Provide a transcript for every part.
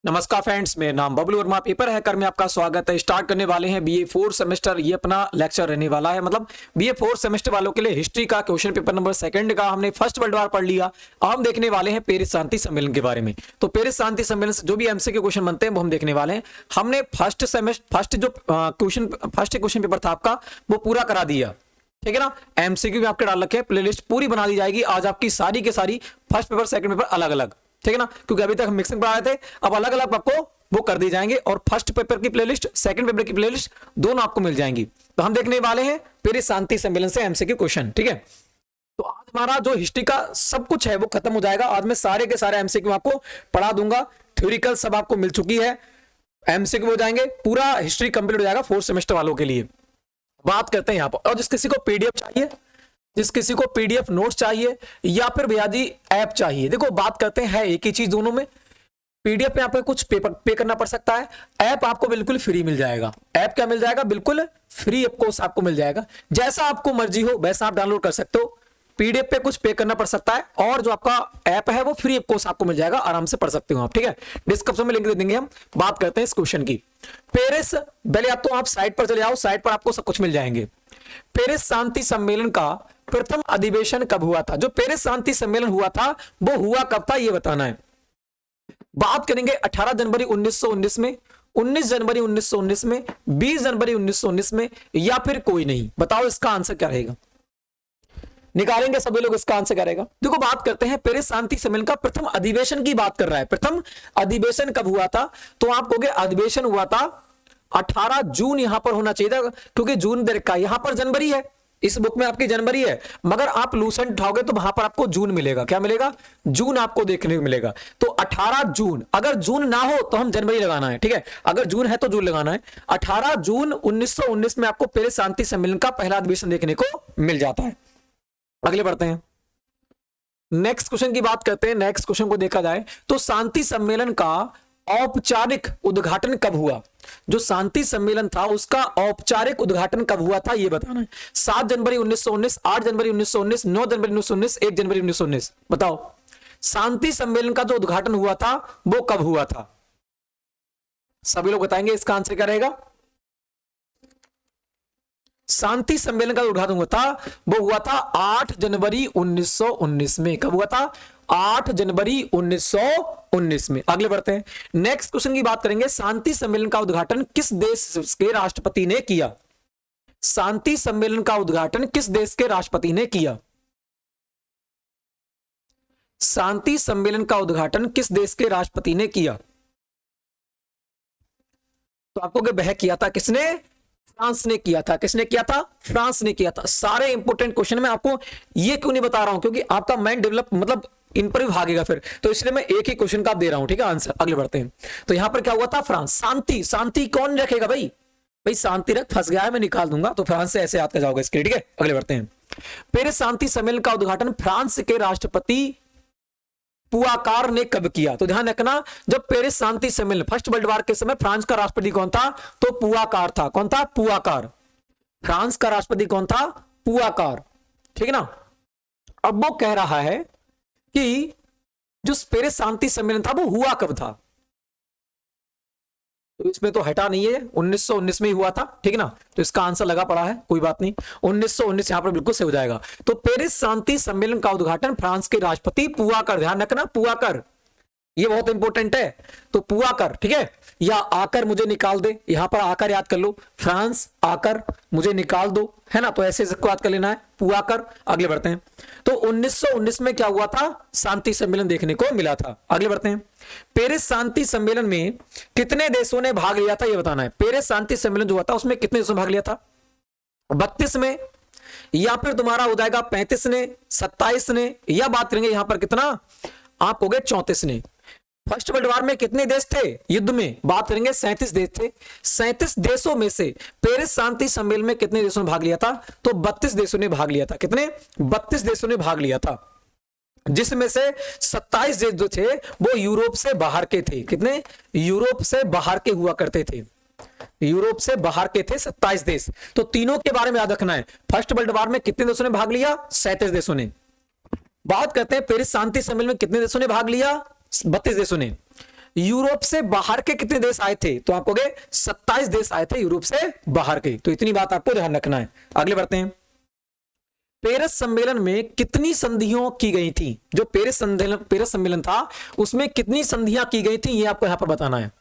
नमस्कार फ्रेंड्स, मेरा नाम बबलू वर्मा, पेपर हैकर में आपका स्वागत है। स्टार्ट करने वाले हैं बीए 4 सेमेस्टर। ये अपना लेक्चर रहने वाला है, मतलब बीए 4 सेमेस्टर वालों के लिए हिस्ट्री का क्वेश्चन पेपर नंबर सेकंड का हमने फर्स्ट वर्ल्ड वार पढ़ लिया। अब हम देखने वाले हैं पेरिस शांति सम्मेलन के बारे में। तो पेरिस शांति सम्मेलन से जो भी एमसीक्यू क्वेश्चन बनते हैं वो हम देखने वाले हैं। हमने फर्स्ट क्वेश्चन पेपर था आपका वो पूरा करा दिया, ठीक है ना। एमसीक्यू भी आपके डाल रखे हैं, प्लेलिस्ट पूरी बना दी जाएगी आज आपकी सारी के सारी, फर्स्ट पेपर सेकंड पेपर अलग अलग, ठीक है ना। क्योंकि अभी तक हम मिक्सिंग पढ़ा रहे थे, अब अलग अलग आपको वो कर दी जाएंगे और फर्स्ट पेपर की प्लेलिस्ट, सेकंड पेपर की प्लेलिस्ट दोनों आपको मिल जाएंगी। तो हम देखने वाले हैं पेरिस शांति सम्मेलन से एमसीक्यू क्वेश्चन, ठीक है। तो आज हमारा जो हिस्ट्री का सब कुछ है वो खत्म हो जाएगा। आज मैं सारे के सारे एमसीक्यू आपको पढ़ा दूंगा। थ्योरिकल सब आपको मिल चुकी है, एमसीक्यू हो जाएंगे, पूरा हिस्ट्री कंप्लीट हो जाएगा 4th सेमेस्टर वालों के लिए। बात करते हैं यहाँ पर, और जिस किसी को पीडीएफ चाहिए, जिस किसी को पीडीएफ नोट्स चाहिए या फिर भैया जी ऐप चाहिए, देखो बात करते हैं एक ही चीज दोनों में। पीडीएफ में आपको कुछ पे करना पड़ सकता है, ऐप आपको बिल्कुल फ्री मिल जाएगा। ऐप क्या मिल जाएगा? बिल्कुल फ्री ऑफ कॉस्ट आपको मिल जाएगा। जैसा आपको मर्जी हो वैसा आप डाउनलोड कर सकते हो। पीडीएफ पे कुछ पे करना पड़ सकता है और जो आपका ऐप है वो फ्री ऑफ कॉस्ट आपको मिल जाएगा, आराम से पढ़ सकते हो आप, ठीक है। डिस्क्रिप्शन में लिंक दे देंगे हम। बात करते हैं इस क्वेश्चन की। पेरिस, पहले आप तो आप साइट पर चले आओ, साइट पर आपको सब कुछ मिल जाएंगे। पेरिस शांति सम्मेलन का प्रथम अधिवेशन कब हुआ था? जो पेरिस शांति सम्मेलन हुआ था वो हुआ कब था, ये बताना है। बात करेंगे 18 जनवरी 1919 में, 19 जनवरी 1919 में, 20 जनवरी 1919 में, या फिर कोई नहीं। बताओ इसका आंसर क्या रहेगा? निकालेंगे सभी लोग, इसका आंसर क्या रहेगा? देखो बात करते हैं पेरिस शांति सम्मेलन का प्रथम अधिवेशन की बात कर रहा है। प्रथम अधिवेशन कब हुआ था? तो आप कहोगे अधिवेशन हुआ था 18 जून, यहां पर होना चाहिए था क्योंकि जून दे रखा है, यहां पर जनवरी है, इस बुक में आपकी जनवरी है, मगर आप लूसेंट उठाओगे तो वहां पर आपको जून मिलेगा। क्या मिलेगा? जून आपको देखने को मिलेगा। तो 18 जून, अगर जून ना हो तो हम जनवरी लगाना है, ठीक है। अगर जून है तो जून लगाना है। 18 जून 1919 में आपको पेरिस शांति सम्मेलन का पहला अधिवेशन देखने को मिल जाता है। अगले बढ़ते हैं, नेक्स्ट क्वेश्चन की बात करते हैं। नेक्स्ट क्वेश्चन को देखा जाए तो शांति सम्मेलन का औपचारिक उद्घाटन कब हुआ? जो शांति सम्मेलन था उसका औपचारिक उद्घाटन कब हुआ था, यह बताना है। 7 जनवरी 1919, 8 जनवरी 1919, 9 जनवरी 1919, 1 जनवरी 1919। बताओ शांति सम्मेलन का जो उद्घाटन हुआ था वो कब हुआ था? सभी लोग बताएंगे इसका आंसर क्या रहेगा। शांति सम्मेलन का उद्घाटन हुआ था वो हुआ था 8 जनवरी 1919 में। कब हुआ था? 8 जनवरी 1919 में। अगले बढ़ते हैं, नेक्स्ट क्वेश्चन की बात करेंगे। शांति सम्मेलन का उद्घाटन किस देश के राष्ट्रपति ने किया? शांति सम्मेलन का उद्घाटन किस देश के राष्ट्रपति ने किया? शांति सम्मेलन का उद्घाटन किस देश के राष्ट्रपति ने किया? तो आपको वह किया था किसने? फ्रांस ने किया था। किसने किया था? फ्रांस ने किया था। सारे इंपोर्टेंट क्वेश्चन में आपको ये क्यों नहीं बता रहा हूं, क्योंकि आपका माइंड डेवलप मतलब इन पर भी भागेगा फिर, तो इसलिए मैं एक ही क्वेश्चन का दे रहा हूं, ठीक है आंसर। अगले बढ़ते हैं, तो यहां पर क्या हुआ था? फ्रांस। शांति, शांति कौन रखेगा भाई? भाई शांति रख, फंस गया है, मैं निकाल दूंगा, तो फ्रांस से ऐसे याद कर जाओगे इसके, ठीक है। अगले बढ़ते हैं, पेरिस शांति सम्मेलन का उद्घाटन फ्रांस के राष्ट्रपति पुआकार ने कब किया? तो ध्यान रखना, जब पेरिस शांति सम्मेलन फर्स्ट वर्ल्ड वॉर के समय फ्रांस का राष्ट्रपति कौन था? तो पुआकार था। कौन था? पुआकार। फ्रांस का राष्ट्रपति कौन था? पुआकार, ठीक है ना। अब वो कह रहा है कि जो पेरिस शांति सम्मेलन था वो हुआ कब था? तो इसमें तो हटा नहीं है, 1919 में ही हुआ था, ठीक है ना। तो इसका आंसर लगा पड़ा है, कोई बात नहीं, 1919 यहां पर बिल्कुल सही हो जाएगा। तो पेरिस शांति सम्मेलन का उद्घाटन फ्रांस के राष्ट्रपति पुआकर, ध्यान रखना पुआकर, ये बहुत इंपॉर्टेंट है। तो पुआकर, ठीक है, या आकर मुझे निकाल दे, यहां पर आकर याद कर लो, फ्रांस आकर मुझे निकाल दो, है ना। तो ऐसे इसको याद कर लेना है, पुआकर। अगले बढ़ते हैं, तो 1919 में क्या हुआ था? शांति सम्मेलन देखने को मिला था। अगले बढ़ते हैं, पेरिस शांति सम्मेलन में कितने देशों ने भाग लिया था, यह बताना है। पेरिस शांति सम्मेलन जो हुआ था उसमें कितने देशों ने भाग लिया था? 32 में, या फिर तुम्हारा हो जाएगा 35 ने, 27 ने, या बात करेंगे यहां पर कितना, आप हो गए 34 ने। फर्स्ट वर्ल्ड वॉर में कितने देश थे युद्ध में? बात करेंगे 37 देश थे। 37 देशों में से पेरिस शांति सम्मेलन में कितने देशों ने भाग लिया था? तो 32 देशों ने भाग लिया था। कितने? 32 देशों ने भाग लिया था, जिसमें से 27 देश जो थे वो यूरोप से बाहर के थे। कितने? यूरोप से बाहर के हुआ करते थे, यूरोप से बाहर के थे 27 देश। तो तीनों के बारे में याद रखना है। फर्स्ट वर्ल्ड वॉर में कितने देशों ने भाग लिया? 37 देशों ने। बात करते हैं पेरिस शांति सम्मेलन में कितने देशों ने भाग लिया? 32 देशों ने। यूरोप से बाहर के कितने देश आए थे? तो आपको 27 देश आए थे यूरोप से बाहर के। तो इतनी बात आपको ध्यान रखना है। आगे बढ़ते हैं। पेरिस सम्मेलन में कितनी संधियों की गई थी? जो पेरिस सम्मेलन था उसमें कितनी संधियां की गई थी, ये आपको यहां पर बताना है।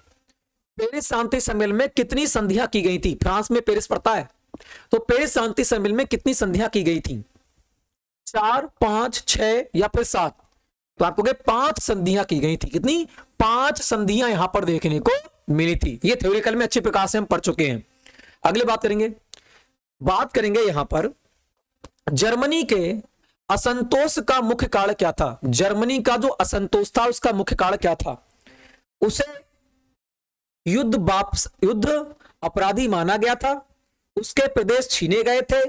पेरिस शांति सम्मेलन में कितनी संधियां की गई थी? फ्रांस में पेरिस पड़ता है, तो पेरिस शांति सम्मेलन में कितनी संधियां की गई थी? 4, 5, 6 या फिर 7? तो आपको 5 संधियां की गई थी। कितनी? 5 संधियां यहां पर देखने को मिली थी। ये थ्योरिकल में अच्छे प्रकार से हम पढ़ चुके हैं। अगले बात करेंगे यहां पर जर्मनी के असंतोष का मुख्य कारण क्या था? जर्मनी का जो असंतोष था उसका मुख्य कारण क्या था? उसे युद्ध अपराधी माना गया था, उसके प्रदेश छीने गए थे,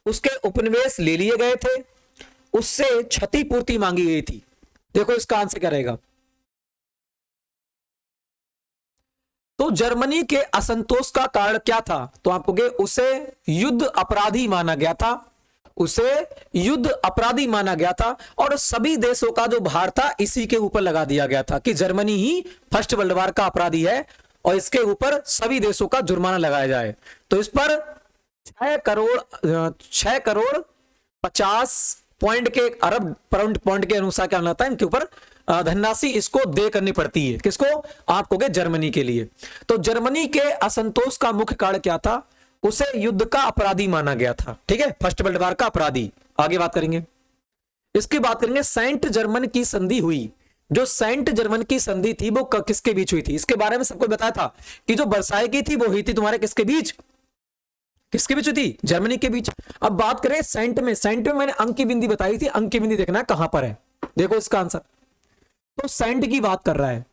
उसके उपनिवेश ले लिए गए थे, उससे क्षतिपूर्ति मांगी गई थी। देखो इसका आंसर क्या रहेगा। तो जर्मनी के असंतोष का कारण क्या था? तो आपको उसे युद्ध अपराधी माना गया था, उसे युद्ध अपराधी माना गया था, और सभी देशों का जो भार था इसी के ऊपर लगा दिया गया था कि जर्मनी ही फर्स्ट वर्ल्ड वॉर का अपराधी है और इसके ऊपर सभी देशों का जुर्माना लगाया जाए। तो इस पर 6 करोड़ 50 पॉइंट के अरब पॉइंट के अनुसार क्या होता है, इनके ऊपर धनराशि इसको दे करनी पड़ती है। किसको? आपको जर्मनी के लिए। तो जर्मनी के असंतोष का मुख्य कारण क्या था? उसे युद्ध का अपराधी माना गया था। ठीक है, फर्स्ट वर्ल्ड वॉर का अपराधी। आगे बात करेंगे, इसकी बात करेंगे। सेंट जर्मन की संधि हुई। जो सेंट जर्मन की संधि थी वो किसके बीच हुई थी? इसके बारे में सबको बताया था कि जो वर्साई की थी वो हुई थी तुम्हारे किसके बीच? किसके बीच हुई थी? जर्मनी के बीच। अब बात करें सेंट में मैंने अंक की बिंदी बताई थी। अंक की बिंदी देखना है कहां पर है। देखो इसका आंसर। तो सेंट की बात कर रहा है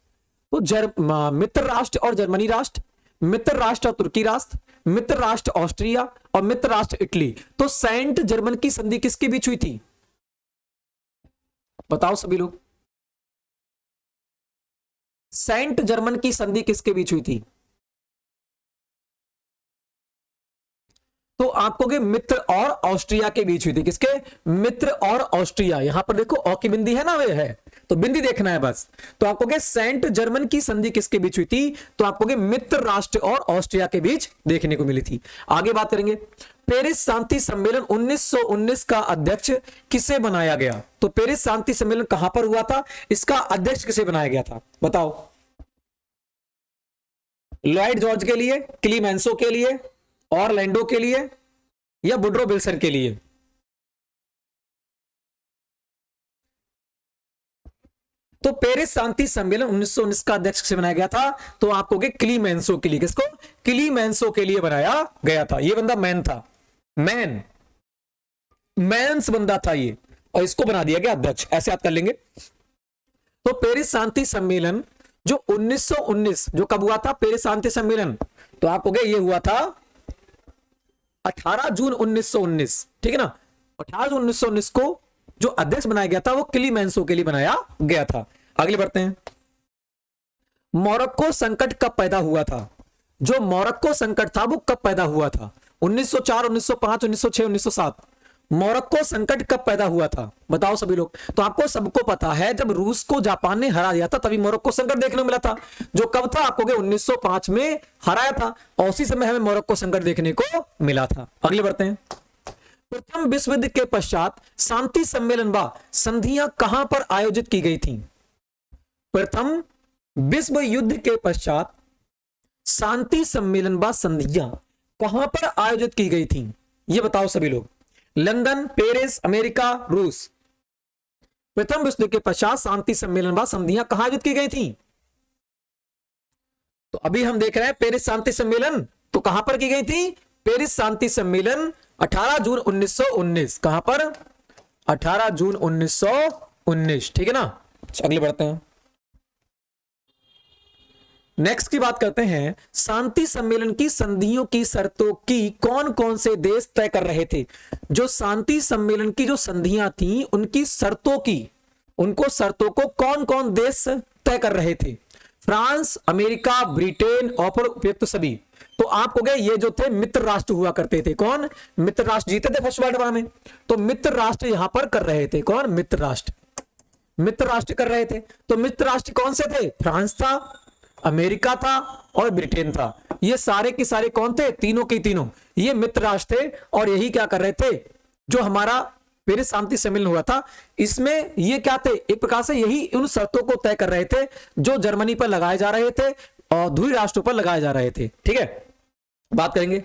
तो मित्र राष्ट्र और जर्मनी राष्ट्र, मित्र राष्ट्र और तुर्की राष्ट्र, मित्र राष्ट्र ऑस्ट्रिया और मित्र राष्ट्र इटली। तो सेंट जर्मन की संधि किसके बीच हुई थी? बताओ सभी लोग, सेंट जर्मन की संधि किसके बीच हुई थी? तो आपको मित्र और ऑस्ट्रिया के बीच हुई थी। किसके? मित्र और ऑस्ट्रिया। यहां पर देखो ऑ की बिंदी है ना, वे है तो बिंदी देखना है बस। तो आपको सेंट जर्मन की संधि किसके बीच हुई थी? तो आपको मित्र राष्ट्र और ऑस्ट्रिया के बीच देखने को मिली थी। आगे बात करेंगे, पेरिस शांति सम्मेलन 1919 का अध्यक्ष किसे बनाया गया? तो पेरिस शांति सम्मेलन कहां पर हुआ था? इसका अध्यक्ष किसे बनाया गया था? बताओ। लॉयड जॉर्ज के लिए, क्लीमेंसो के लिए, ऑरलैंडो के लिए या वुड्रो विल्सन के लिए? तो पेरिस शांति सम्मेलन 1919 का अध्यक्ष से बनाया गया था। तो आपको क्लीमेंसो के लिए। किसको? क्लीमेंसो के लिए बनाया गया था। ये बंदा मैन था, मैंस बंदा था ये, और इसको बना दिया गया अध्यक्ष। ऐसे याद कर लेंगे। तो पेरिस शांति सम्मेलन जो 1919 जो कब हुआ था? पेरिस शांति सम्मेलन तो आपको ये हुआ था 18 जून 1919। ठीक है ना। 18 जून 1919 को जो अध्यक्ष बनाया गया था वो क्लीमेंसो के लिए बनाया गया था। अगले बढ़ते हैं। मोरक्को संकट कब पैदा हुआ था? जो मोरक्को संकट था वो कब पैदा हुआ था? 1904, 1905, 1906, 1907। मोरक्को संकट कब पैदा हुआ था? बताओ सभी लोग। तो आपको सबको पता है जब रूस को जापान ने हरा दिया था तभी मोरक्को संकट देखने को मिला था। जो कब था? आपको 1905 में हराया था और उसी समय हमें मोरक्को संकट देखने को मिला था। अगले बढ़ते हैं। प्रथम विश्व युद्ध के पश्चात शांति सम्मेलन व संधियां कहां पर आयोजित की गई थी? प्रथम विश्व युद्ध के पश्चात शांति सम्मेलन व संधियां कहां पर आयोजित की गई थी? ये बताओ सभी लोग। लंदन, पेरिस, अमेरिका, रूस। प्रथम विश्व युद्ध के पश्चात शांति सम्मेलन व संधियां कहां आयोजित की गई थी? तो अभी हम देख रहे हैं पेरिस शांति सम्मेलन तो कहां पर की गई थी? पेरिस शांति सम्मेलन 18 जून 1919। कहां पर? 18 जून 1919। ठीक है ना। अगले बढ़ते हैं। नेक्स्ट की बात करते हैं। शांति सम्मेलन की संधियों की शर्तों की कौन कौन से देश तय कर रहे थे? जो शांति सम्मेलन की जो संधियां थी उनकी शर्तों की, उनको शर्तों को कौन कौन देश तय कर रहे थे? फ्रांस, अमेरिका, ब्रिटेन और उपयुक्त सभी। तो आपको ये जो थे मित्र राष्ट्र हुआ करते थे। कौन? मित्र राष्ट्र जीते थे फर्स्ट वर्ल्ड वॉर में, तो मित्र राष्ट्र यहां पर कर रहे थे। कौन? मित्र राष्ट्र। मित्र राष्ट्र कर रहे थे। तो मित्र राष्ट्र कौन से थे? फ्रांस था, अमेरिका था और ब्रिटेन था। ये सारे के सारे कौन थे? तीनों के तीनों ये मित्र राष्ट्र थे। और यही क्या कर रहे थे? जो हमारा पेरिस शांति सम्मेलन हुआ था, इसमें ये क्या थे? एक प्रकार से यही उन शर्तों को तय कर रहे थे जो जर्मनी पर लगाए जा रहे थे और ध्रुवीय राष्ट्रों पर लगाए जा रहे थे। ठीक है, बात करेंगे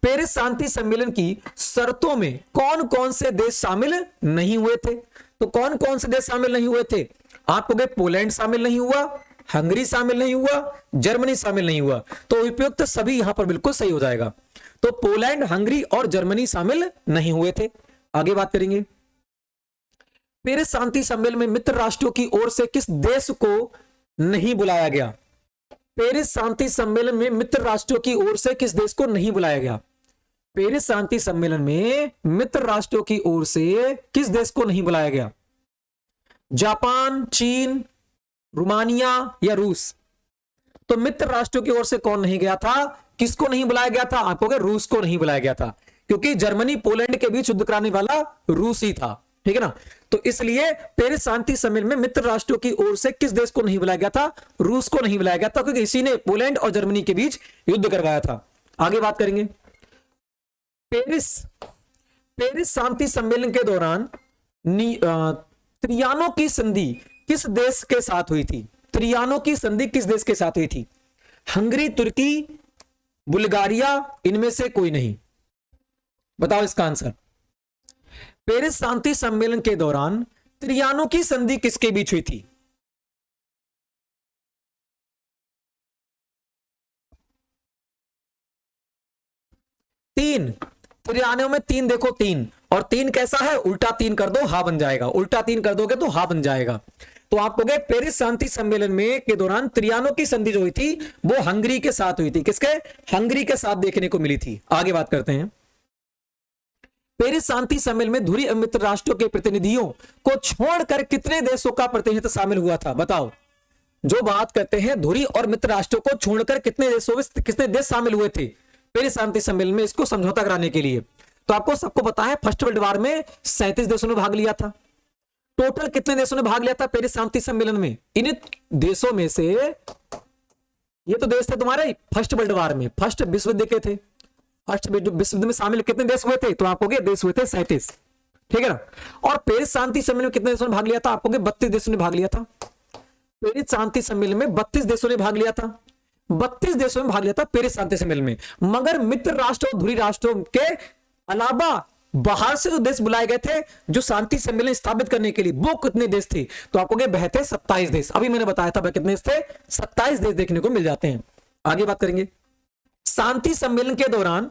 पेरिस शांति सम्मेलन की शर्तों में कौन कौन से देश शामिल नहीं हुए थे। तो कौन कौन से देश शामिल नहीं हुए थे? आपको पोलैंड शामिल नहीं हुआ, हंगरी शामिल नहीं हुआ, जर्मनी शामिल नहीं हुआ। तो उपयुक्त सभी यहां पर बिल्कुल सही हो जाएगा। तो पोलैंड, हंगरी और जर्मनी शामिल नहीं हुए थे। आगे बात करेंगे पेरिस शांति सम्मेलन में मित्र राष्ट्रों की ओर से किस देश को नहीं बुलाया गया? पेरिस शांति सम्मेलन में मित्र राष्ट्रों की ओर से किस देश को नहीं बुलाया गया? पेरिस शांति सम्मेलन में मित्र राष्ट्रों की ओर से किस देश को नहीं बुलाया गया? जापान, चीन, रोमानिया या रूस? तो मित्र राष्ट्रों की ओर से कौन नहीं गया था? किसको नहीं बुलाया गया था? आपको रूस को नहीं बुलाया गया था, क्योंकि जर्मनी पोलैंड के बीच युद्ध कराने वाला रूस ही था। ठीक है ना? तो इसलिए पेरिस शांति सम्मेलन में मित्र राष्ट्रों की ओर से किस देश को नहीं बुलाया गया था? रूस को नहीं बुलाया गया था, क्योंकि इसी ने पोलैंड और जर्मनी के बीच युद्ध करवाया था। आगे बात करेंगे पेरिस शांति सम्मेलन के दौरान त्रियानों की संधि किस देश के साथ हुई थी? त्रियानों की संधि किस देश के साथ हुई थी? हंगरी, तुर्की, बुल्गारिया, इनमें से कोई नहीं। बताओ इसका आंसर। पेरिस शांति सम्मेलन के दौरान त्रियानों की संधि किसके बीच हुई थी? तीन। त्रियानों में तीन, देखो तीन, और तीन कैसा है? उल्टा तीन कर दो, हा बन जाएगा। उल्टा तीन कर दोगे तो हा बन जाएगा। तो आप कहोगे पेरिस शांति सम्मेलन में के दौरान त्रियानों की संधि जो हुई थी वो हंगरी के साथ हुई थी। किसके? हंगरी के साथ देखने को मिली थी। आगे बात करते हैं पेरिस शांति सम्मेलन में ध्रुवीय मित्र राष्ट्रों के प्रतिनिधियों को छोड़कर कितने देशों का प्रतिनिधित्व शामिल हुआ था? बताओ। जो बात करते हैं ध्रुवीय और मित्र राष्ट्रों को छोड़कर कितने देश शामिल हुए थे पेरिस शांति सम्मेलन में, इसको समझौता कराने के लिए? तो आपको सबको पता है फर्स्ट वर्ल्ड वॉर में 37 देशों ने भाग लिया था। टोटल कितने देशों ने भाग लिया था पेरिस शांति सम्मेलन में? इन देशों में से ये तो देश थे तुम्हारे फर्स्ट वर्ल्ड वॉर में, फर्स्ट विश्व युद्ध के थे। फर्स्ट विश्व युद्ध में शामिल कितने देश हुए थे? तो आपको देश हुए थे 37। ठीक है ना? और पेरिस शांति सम्मेलन में कितने देशों ने भाग लिया था? आपको 32 देशों ने भाग लिया था। पेरिस शांति सम्मेलन में 32 देशों ने भाग लिया था। 32 देशों में भाग लिया था पेरिस शांति सम्मेलन में। मगर मित्र राष्ट्र और ध्रुवीय राष्ट्रों के अलावा बाहर से जो देश बुलाए गए थे जो शांति सम्मेलन स्थापित करने के लिए, वो कितने देश थे? तो आपको वह थे 27 देश। अभी मैंने बताया था वह कितने देश थे? 27 देश देखने को मिल जाते हैं। आगे बात करेंगे शांति सम्मेलन के दौरान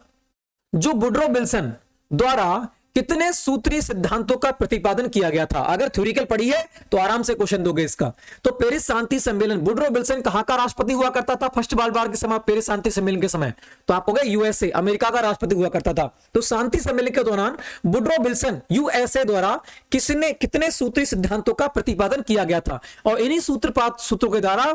जो वुड्रो विल्सन द्वारा कितने सूत्रीय सिद्धांतों का प्रतिपादन किया गया था? अगर थ्योरिकल पढ़ी है तो आराम से क्वेश्चन दोगे इसका। तो पेरिस शांति सम्मेलन, वुड्रो विल्सन कहां का राष्ट्रपति हुआ करता था फर्स्ट वर्ल्ड वॉर के समय, पेरिस शांति सम्मेलन के समय? तो आपको यूएसए, अमेरिका का राष्ट्रपति हुआ करता था। तो शांति सम्मेलन के दौरान वुड्रो विल्सन यूएसए द्वारा कितने सूत्रीय सिद्धांतों का प्रतिपादन किया गया था? और इन्हीं सूत्रों के द्वारा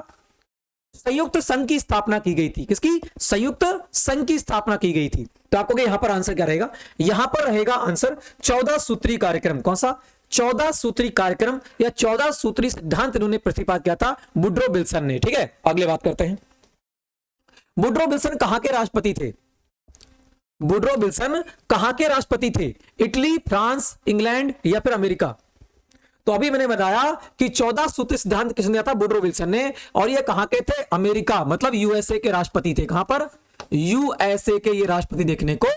संयुक्त संघ की स्थापना की गई थी। किसकी? संयुक्त संघ की स्थापना की गई थी। तो आपको यहां पर आंसर क्या रहेगा? यहां पर रहेगा आंसर 14 सूत्री कार्यक्रम। कौन सा? 14 सूत्री कार्यक्रम या 14 सूत्री सिद्धांत इन्होंने प्रतिपादित किया था वुड्रो विल्सन ने। ठीक है, अगले बात करते हैं वुड्रो विल्सन कहां के राष्ट्रपति थे? वुड्रो विल्सन कहां के राष्ट्रपति थे? इटली, फ्रांस, इंग्लैंड या फिर अमेरिका? तो अभी मैंने बताया कि 14 सूत्री सिद्धांत किसने दिया था? वुड्रो विल्सन ने। और ये कहां के थे? अमेरिका, मतलब यूएसए के राष्ट्रपति थे। कहां पर? यूएसए के ये राष्ट्रपति देखने को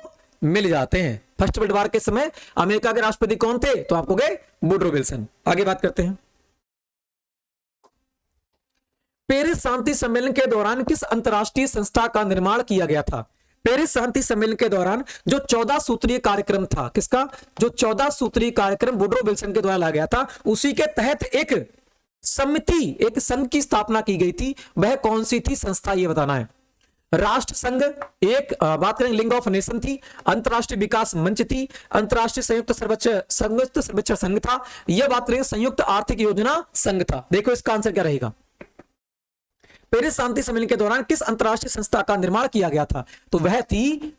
मिल जाते हैं। फर्स्ट वर्ल्ड वॉर के समय अमेरिका के राष्ट्रपति कौन थे? तो आपको वुड्रो विल्सन। आगे बात करते हैं पेरिस शांति सम्मेलन के दौरान किस अंतरराष्ट्रीय संस्था का निर्माण किया गया था? पेरिस शांति सम्मेलन के दौरान जो 14 सूत्रीय कार्यक्रम था, किसका? जो 14 सूत्रीय कार्यक्रम वुड्रो विल्सन के द्वारा लाया गया था, उसी के तहत एक समिति, एक संघ की स्थापना की गई थी। वह कौन सी थी संस्था? ये बताना है। राष्ट्र संघ, एक बात करें लीग ऑफ नेशन थी, अंतरराष्ट्रीय विकास मंच थी, अंतरराष्ट्रीय संयुक्त सर्वेक्षण संघ था, यह बात करें संयुक्त आर्थिक योजना संघ था। देखो इसका आंसर क्या रहेगा। पेरिस शांति सम्मेलन के दौरान किस अंतरराष्ट्रीय संस्था का निर्माण किया गया था? तो वह थी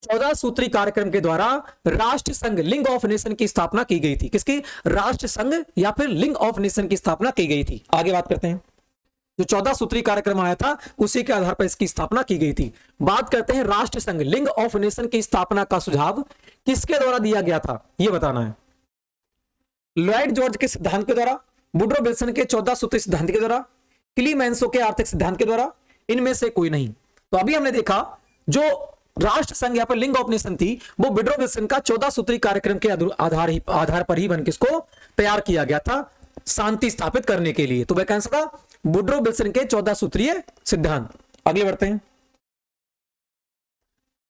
14 सूत्री कार्यक्रम के द्वारा राष्ट्र संघ लिंग ऑफ नेशन की स्थापना की गई थी। किसकी? राष्ट्र संघ या फिर लिंग ऑफ नेशन की स्थापना की गई थी। आगे बात करते हैं। जो 14 सूत्री कार्यक्रम आया था उसी के आधार पर इसकी स्थापना की गई थी। बात करते हैं राष्ट्र संघ लिंग ऑफ नेशन की स्थापना का सुझाव किसके द्वारा दिया गया था, यह बताना है। लॉयड जॉर्ज के सिद्धांत के द्वारा, वुड्रो विल्सन के 14 सूत्री सिद्धांत के द्वारा, क्लीमेंसो के आर्थिक सिद्धांत के द्वारा, इनमें से कोई नहीं। तो अभी हमने देखा जो राष्ट्र संघ या फिर लिंग ऑफ नेशन थी वो वुड्रो विल्सन का 14 सूत्री कार्यक्रम के आधार पर ही बन किसको तैयार किया गया था, शांति स्थापित करने के लिए। तो वह कौन सा था? वुड्रो विल्सन के 14 सूत्रीय सिद्धांत। अगले बढ़ते हैं,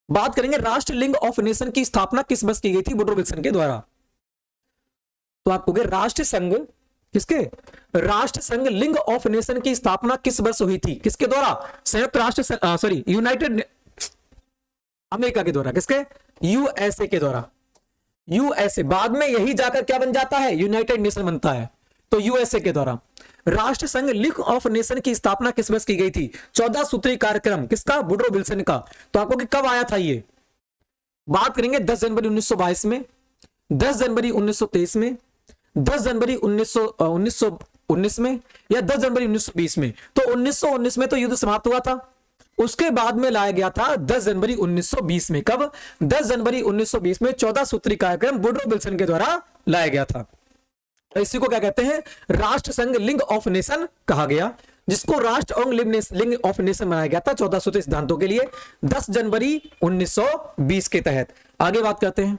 बात करेंगे राष्ट्र लिंग ऑफ नेशन की स्थापना किस वर्ष की गई थी वुड्रो विल्सन के द्वारा। तो आप कहोगे राष्ट्र संघ किसके? राष्ट्र संघ लिंग ऑफ नेशन की स्थापना किस वर्ष हुई थी? किसके द्वारा? संयुक्त राष्ट्र यूनाइटेड अमेरिका के द्वारा। किसके? यूएसए के द्वारा। यूएसए बाद में यही जाकर क्या बन जाता है? यूनाइटेड नेशन बनता है। तो यूएसए के द्वारा राष्ट्र संघ लीग ऑफ नेशन की स्थापना किस वर्ष की गई थी? 14 सूत्री कार्यक्रम किसका? वुड्रो विल्सन का। तो आपको कि कब आया था ये? बात करेंगे 10 जनवरी 1922 में, 10 जनवरी 1923 में, 10 जनवरी 1919 में या 10 जनवरी 1920 में। तो 1919 में तो युद्ध समाप्त हुआ था, उसके बाद में लाया गया था 10 जनवरी 1920 में। कब? 10 जनवरी 1920 में 14 सूत्री कार्यक्रम वुड्रो विल्सन के द्वारा लाया गया था। इसी को क्या कहते हैं? राष्ट्र संघ लिंग ऑफ नेशन कहा गया, जिसको राष्ट्र और लिंग ऑफ नेशन बनाया गया था 14 सूत्री सिद्धांतों के लिए 10 जनवरी 1920 के तहत। आगे बात करते हैं,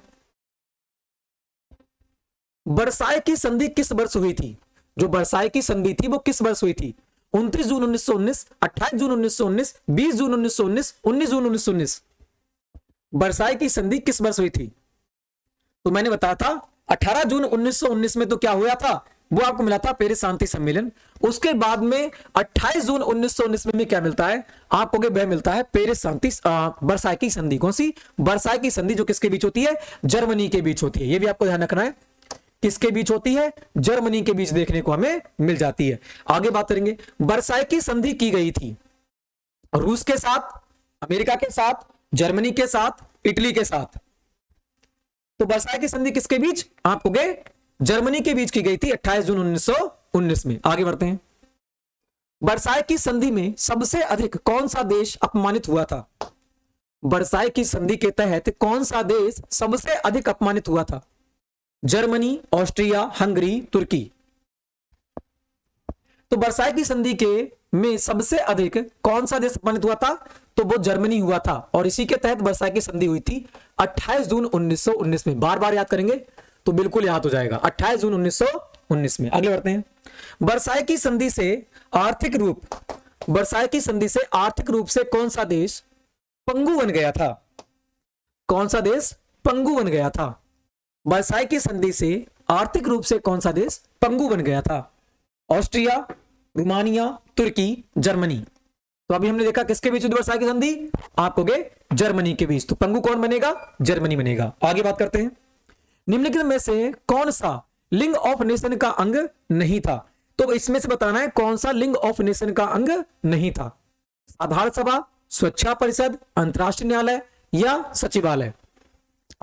वर्साय की संधि किस वर्ष हुई थी? जो वर्साय की संधि थी वो किस वर्ष हुई थी? 29 जून 1919, 28 जून 1919, 20 जून 1919, 19 जून 1919। वर्साय की संधि किस वर्ष हुई थी? तो मैंने बताया था 18 जून 1919 में तो क्या हुआ था? वो आपको मिला था पेरिस शांति सम्मेलन। उसके बाद में 28 जून 1919 में क्या मिलता है आपको? वह मिलता है पेरिस शांति वर्साय की संधि। कौन सी? वर्साय की संधि, जो किसके बीच होती है? जर्मनी के बीच होती है। यह भी आपको ध्यान रखना है, किसके बीच होती है? जर्मनी के बीच देखने को हमें मिल जाती है। आगे बात करेंगे, वर्साय की संधि की गई थी रूस के साथ, अमेरिका के साथ, जर्मनी के साथ, इटली के साथ। तो वर्साय की संधि किसके बीच? आपको गए जर्मनी के बीच की गई थी 28 जून 1919 में। आगे बढ़ते हैं, वर्साय की संधि में सबसे अधिक कौन सा देश अपमानित हुआ था? वर्साय की संधि के तहत कौन सा देश सबसे अधिक अपमानित हुआ था? जर्मनी, ऑस्ट्रिया, हंगरी, तुर्की। तो वर्साय की संधि के में सबसे अधिक कौन सा देश अपमानित हुआ था? तो वो जर्मनी हुआ था, और इसी के तहत वर्साय की संधि हुई थी 28 जून 1919 में। बार बार याद करेंगे तो बिल्कुल याद हो जाएगा, 28 जून 1919 में। अगले बढ़ते हैं, वर्साय की संधि से आर्थिक रूप से कौन सा देश पंगु बन गया था? कौन सा देश पंगु बन गया था? वर्साय की संधि से आर्थिक रूप से कौन सा देश पंगु बन गया था? ऑस्ट्रिया, रोमानिया, तुर्की, जर्मनी। तो अभी हमने देखा किसके बीच वर्साय की संधि? आपको जर्मनी के बीच। तो पंगु कौन बनेगा? जर्मनी बनेगा। आगे बात करते हैं, निम्नलिखित में से कौन सा लिंग ऑफ नेशन का अंग नहीं था? तो इसमें से बताना है कौन सा लिंग ऑफ नेशन का अंग नहीं था। साधारण सभा, सुरक्षा परिषद, अंतरराष्ट्रीय न्यायालय या सचिवालय।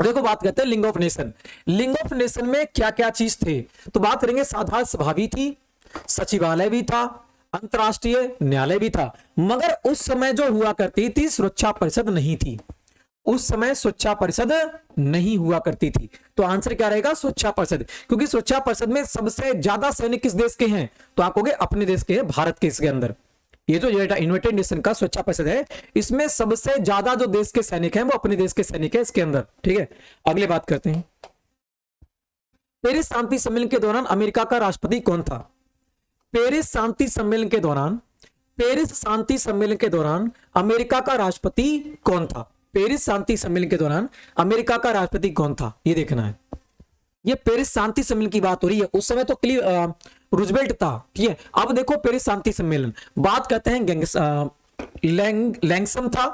देखो बात करते हैं लिंग ऑफ नेशन। लिंग ऑफ नेशन में क्या क्या चीज थे? तो बात करेंगे साधारण सभा भी थी, सचिवालय भी था, अंतरराष्ट्रीय न्यायालय भी था, मगर उस समय जो हुआ करती थी सुरक्षा परिषद नहीं थी। उस समय सुरक्षा परिषद नहीं हुआ करती थी। तो आंसर क्या रहेगा? सुरक्षा परिषद, क्योंकि सुरक्षा परिषद में सबसे ज्यादा सैनिक किस देश के हैं? तो आप कहोगे अपने देश के हैं, भारत के। इसके अंदर ये जो यूनाइटेड नेशन का सुरक्षा परिषद है, इसमें सबसे ज्यादा जो देश के सैनिक हैं वो अपने देश के सैनिक है इसके अंदर। ठीक है, अगले बात करते हैं, पेरिस शांति सम्मेलन के दौरान अमेरिका का राष्ट्रपति कौन था? पेरिस शांति सम्मेलन के दौरान अमेरिका का राष्ट्रपति कौन था? पेरिस शांति सम्मेलन के दौरान अमेरिका का राष्ट्रपति कौन था, ये देखना है। ये पेरिस शांति सम्मेलन की बात हो रही है, उस समय तो रूजवेल्ट था। ठीक है, अब देखो पेरिस शांति सम्मेलन, बात करते हैं लैंगसम था,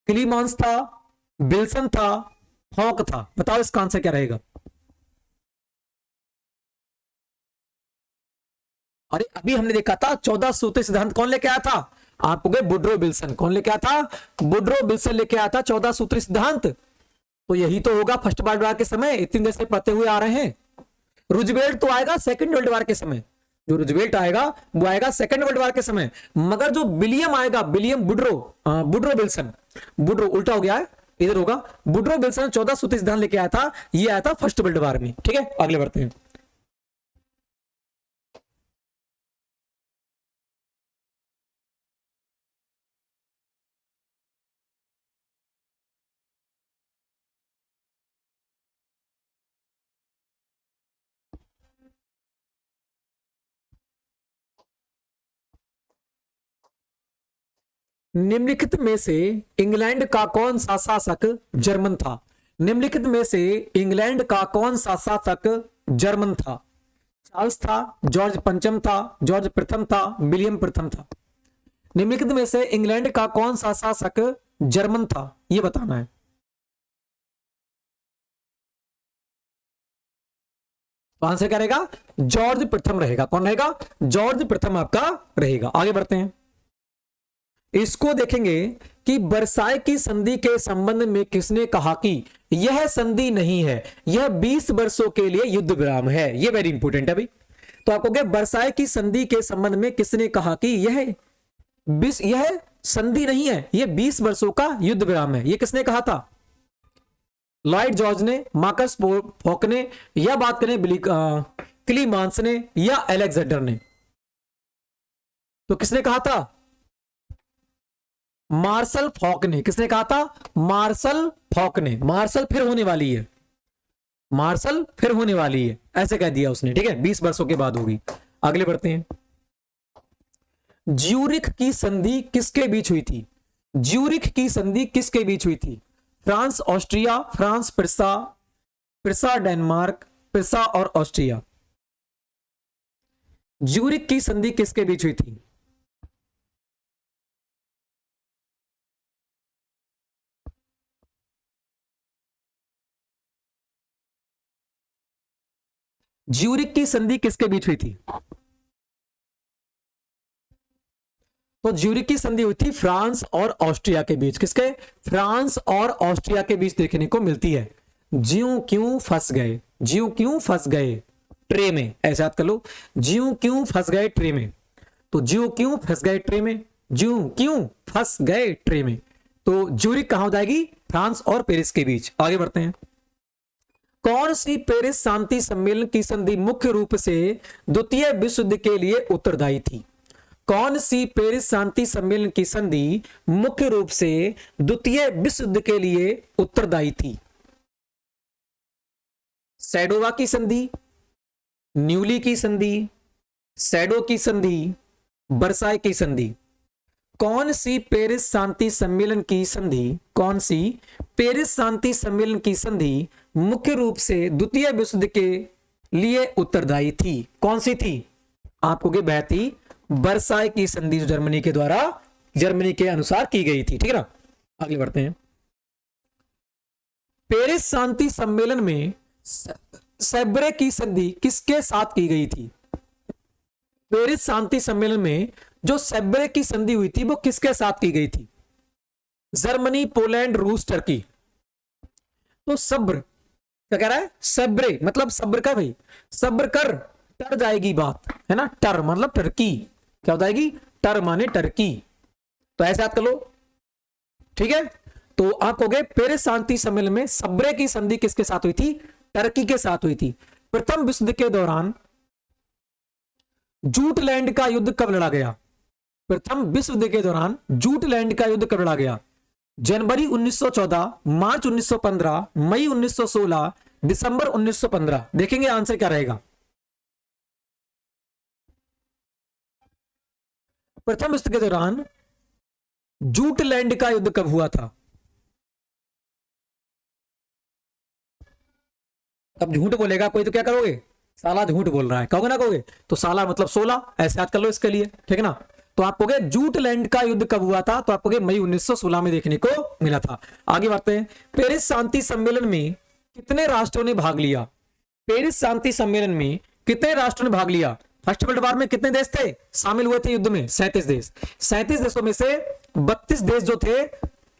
क्लीमांस था, विल्सन था, हॉक था। बताओ इसका आंसर क्या रहेगा? अरे अभी हमने देखा था 14 सूत्री सिद्धांत कौन लेके आया था? आपको गए वुड्रो विल्सन। कौन लेके आया था? वुड्रो विल्सन लेके आया था 14 सूत्री सिद्धांत। तो यही तो होगा फर्स्ट वर्ल्ड वार के समय, इतनी देर से पढ़ते हुए आ रहे हैं। रूजवेल्ट तो आएगा सेकंड वर्ल्ड वार के समय, जो रूजवेल्ट आएगा वो आएगा सेकंड वर्ल्ड वार के समय, मगर जो विलियम आएगा, विलियम वुड्रो विल्सन, वुड्रो उल्टा हो गया है, इधर होगा, वुड्रो विल्सन 14 सूत्री सिद्धांत लेके आया था, ये आया था फर्स्ट वर्ल्ड वार में। ठीक है, अगले बढ़ते हैं। निम्नलिखित में से इंग्लैंड का कौन सा शासक जर्मन था? निम्नलिखित में से इंग्लैंड का कौन सा शासक जर्मन था? चार्ल्स था, जॉर्ज पंचम था, जॉर्ज प्रथम था, विलियम प्रथम था। निम्नलिखित में से इंग्लैंड का कौन सा शासक जर्मन था, यह बताना है। तो आंसर क्या रहेगा? जॉर्ज प्रथम रहेगा। कौन रहेगा? जॉर्ज प्रथम आपका रहेगा। आगे बढ़ते हैं, इसको देखेंगे कि वर्साय की संधि के संबंध में किसने कहा कि यह संधि नहीं है, यह 20 वर्षों के लिए युद्ध विराम है। यह वेरी इंपॉर्टेंट है भाई। तो आपको क्या, वर्साय की संधि के संबंध में किसने कहा कि यह संधि नहीं है, यह 20 वर्षों का युद्ध विराम है? यह किसने कहा था? लॉयड जॉर्ज ने, मार्कस फोक ने, या बात करें क्लीमांस ने, या अलेक्जेंडर ने? तो किसने कहा था? मार्शल फॉक ने। किसने कहा था? मार्शल फॉक ने। मार्शल फिर होने वाली है, मार्शल फिर होने वाली है, ऐसे कह दिया उसने। ठीक है, 20 वर्षों के बाद होगी। अगले बढ़ते हैं, ज्यूरिख की संधि किसके बीच हुई थी? ज्यूरिख की संधि किसके बीच हुई थी? फ्रांस ऑस्ट्रिया, फ्रांस पिरसा, पिरसा डेनमार्क, पिरसा और ऑस्ट्रिया। ज्यूरिख की संधि किसके बीच हुई थी? ज्यूरिख की संधि किसके बीच हुई थी? तो ज्यूरिख की संधि हुई थी फ्रांस और ऑस्ट्रिया के बीच। किसके? फ्रांस और ऑस्ट्रिया के बीच देखने को मिलती है। ज्यों क्यों फंस गए, ज्यों क्यों फंस गए ट्रे में, ऐसे याद कर लो, ज्यों क्यों फंस गए ट्रे में। तो ज्यों क्यों फंस गए ट्रे में, ज्यों क्यों फंस गए ट्रे में। तो ज्यूरिख कहां हो जाएगी? फ्रांस और पेरिस के बीच। आगे बढ़ते हैं, कौन सी पेरिस शांति सम्मेलन की संधि मुख्य रूप से द्वितीय विश्व युद्ध के लिए उत्तरदायी थी? कौन सी पेरिस शांति सम्मेलन की संधि मुख्य रूप से द्वितीय विश्व युद्ध के लिए उत्तरदायी थी? सैडोवा की संधि, न्यूली की संधि, सैडो की संधि, वर्साय की संधि। कौन सी पेरिस शांति सम्मेलन की संधि, कौन सी पेरिस शांति सम्मेलन की संधि मुख्य रूप से द्वितीय विश्व युद्ध के लिए उत्तरदायी थी? कौन सी थी? आपको के वह थी वर्साय की संधि, जो जर्मनी के द्वारा, जर्मनी के अनुसार की गई थी। ठीक है ना, आगे बढ़ते हैं, पेरिस शांति सम्मेलन में सेब्रे की संधि किसके साथ की गई थी? पेरिस शांति सम्मेलन में जो सेब्रे की संधि हुई थी वो किसके साथ की गई थी? जर्मनी, पोलैंड, रूस, टर्की। तो सब्र क्या कह रहा है? सब्रे मतलब सब्र का भाई, सब्र कर, टर जाएगी बात, है ना। टर मतलब टर्की, क्या हो जाएगी? टर माने टर्की। तो ऐसे याद कर लो। ठीक है, तो आप कहोगे पेरिस शांति सम्मेलन में सब्रे की संधि किसके साथ हुई थी? टर्की के साथ हुई थी। प्रथम विश्व युद्ध के दौरान जूटलैंड का युद्ध कब लड़ा गया? प्रथम विश्व युद्ध के दौरान जूटलैंड का युद्ध कब लड़ा गया? जनवरी 1914, मार्च 1915, मई 1916, दिसंबर 1915। देखेंगे आंसर क्या रहेगा। प्रथम विश्व युद्ध के दौरान जूटलैंड का युद्ध कब हुआ था? अब झूठ बोलेगा कोई तो क्या करोगे? साला झूठ बोल रहा है कहोगे ना, कहोगे तो साला मतलब 16, ऐसे याद कर लो इसके लिए। ठीक है ना, तो आप कहोगे जूटलैंड का युद्ध कब हुआ था? तो आप कहोगे मई 1916 में देखने को मिला था। आगे बढ़ते हैं, पेरिस शांति सम्मेलन में कितने राष्ट्रों ने भाग लिया? पेरिस शांति सम्मेलन में कितने राष्ट्रों ने भाग लिया? फर्स्ट वर्ल्ड वॉर में कितने देश थे शामिल हुए थे युद्ध में? 37 देश। 37 देशों में से 32 देश जो थे,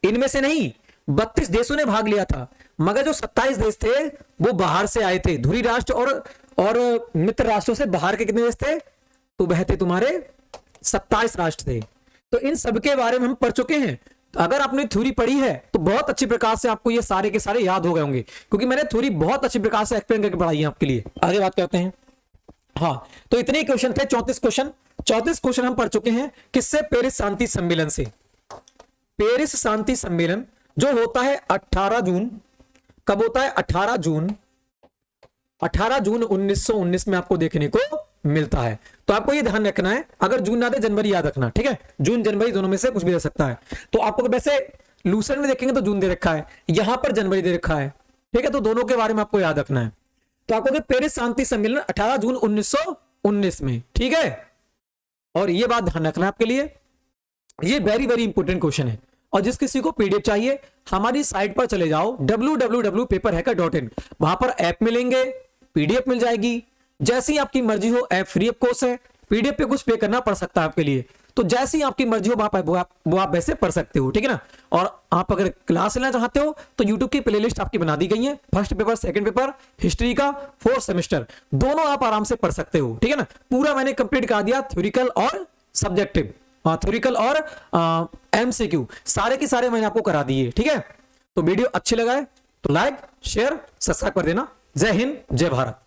इनमें से नहीं 32 देशों ने भाग लिया था, मगर जो 27 देश थे वो बाहर से आए थे। धुरी राष्ट्र और मित्र राष्ट्रों से बाहर के कितने देश थे? तो वह थे तुम्हारे 27 राष्ट्र थे। तो इन सब के बारे में हम पढ़ चुके हैं। तो अगर आपने थ्योरी पढ़ी है तो बहुत अच्छी प्रकार से आपको ये सारे के सारे याद हो गए होंगे, क्योंकि मैंने थ्योरी बहुत अच्छी प्रकार से एक्सप्लेन करके पढ़ाई है आपके लिए। आगे बात करते हैं। हाँ, तो इतने ही क्वेश्चन थे, 34 क्वेश्चन। 34 क्वेश्चन हम पढ़ चुके हैं। किससे? पेरिस शांति सम्मेलन से। पेरिस शांति सम्मेलन जो होता है 18 जून, कब होता है? 18 जून 1919 में आपको देखने को मिलता है। तो आपको ये ध्यान रखना है, अगर जून ना दे जनवरी याद रखना, ठीक है? जून जनवरी दोनों में से कुछ भी दे सकता है। तो आपको वैसे लूसेंट में देखेंगे तो जून दे रखा है, यहां पर जनवरी दे रखा है, ठीक है? तो दोनों के बारे में आपको याद रखना है। तो आपको पेरिस शांति सम्मेलन 18 जून 1919 में, ठीक है? और ये बात ध्यान रखना है आपके लिए, ये वेरी वेरी इंपॉर्टेंट क्वेश्चन है। और जिस किसी को पीडीएफ चाहिए हमारी साइट पर चले जाओ www.paperhacker.in, वहां पर ऐप मिलेंगे, पीडीएफ मिल जाएगी। जैसी आपकी मर्जी हो, ऐप फ्री ऑफ कॉस्ट है, पीडीएफ पे कुछ पे करना पड़ सकता है आपके लिए। तो जैसी आपकी मर्जी हो वो आप वैसे पढ़ सकते हो, ठीक है ना? और आप अगर क्लास लेना चाहते हो तो यूट्यूब की प्लेलिस्ट आपकी बना दी गई है, first paper, second paper, history का, 4th सेमेस्टर, दोनों आप आराम से पढ़ सकते हो, ठीक है ना? पूरा मैंने कंप्लीट कर दिया, थ्योरिकल और सब्जेक्टिव, थ्योरिकल और एमसीक्यू, सारे के सारे मैंने आपको करा दिए, ठीक है? तो वीडियो अच्छे लगा है तो लाइक, शेयर, सब्सक्राइब कर देना। जय हिंद, जय भारत।